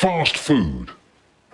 Fast food.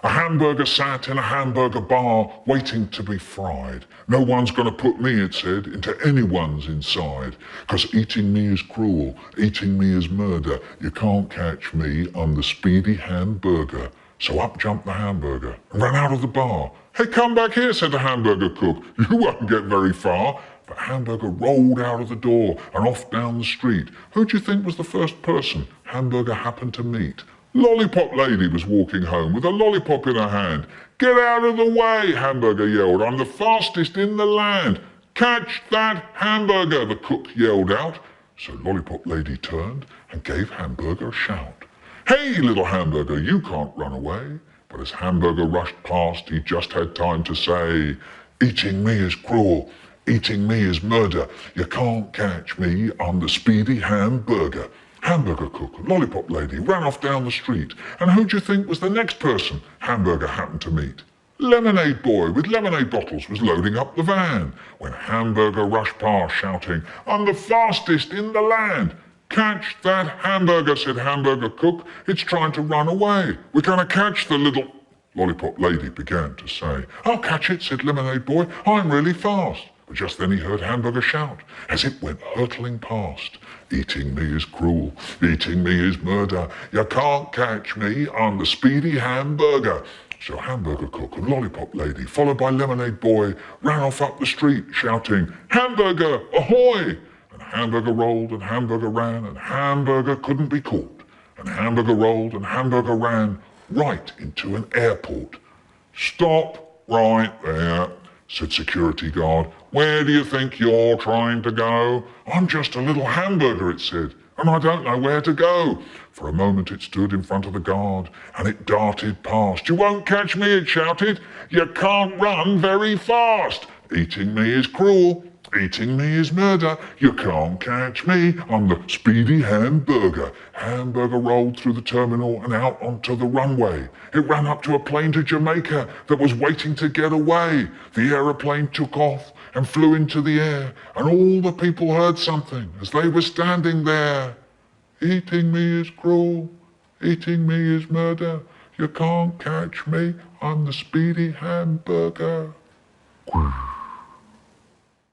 A hamburger sat in a hamburger bar waiting to be fried. No one's going to put me, it said, into anyone's inside. 'Cause eating me is cruel, eating me is murder. You can't catch me, I'm the speedy hamburger. So up jumped the hamburger and ran out of the bar. Hey, come back here, said the hamburger cook. You won't get very far. But Hamburger rolled out of the door and off down the street. Who do you think was the first person Hamburger happened to meet? Lollipop lady was walking home with a lollipop in her hand. Get out of the way, Hamburger yelled. I'm the fastest in the land. Catch that hamburger, the cook yelled out. So Lollipop lady turned and gave Hamburger a shout. Hey, little Hamburger, you can't run away. But as Hamburger rushed past, he just had time to say, eating me is cruel, eating me is murder. You can't catch me, I'm the speedy hamburger. Hamburger cook and lollipop lady ran off down the street. And who do you think was the next person Hamburger happened to meet? Lemonade boy with lemonade bottles was loading up the van when Hamburger rushed past shouting, I'm the fastest in the land. Catch that hamburger, said Hamburger cook. It's trying to run away. We're going to catch the little... Lollipop lady began to say. I'll catch it, said Lemonade boy. I'm really fast. But just then he heard Hamburger shout as it went hurtling past. Eating me is cruel, eating me is murder. You can't catch me, I'm the speedy hamburger. So Hamburger cook and lollipop lady, followed by Lemonade boy, ran off up the street shouting, Hamburger, ahoy! And Hamburger rolled and Hamburger ran and Hamburger couldn't be caught. And Hamburger rolled and Hamburger ran right into an airport. Stop right there, said security guard. Where do you think you're trying to go? I'm just a little hamburger, it said, and I don't know where to go. For a moment it stood in front of the guard, and it darted past. You won't catch me, it shouted. You can't run very fast. Eating me is cruel. Eating me is murder. You can't catch me. I'm the speedy hamburger. Hamburger rolled through the terminal and out onto the runway. It ran up to a plane to Jamaica that was waiting to get away. The aeroplane took off and flew into the air, and all the people heard something as they were standing there. Eating me is cruel. Eating me is murder. You can't catch me. I'm the speedy hamburger.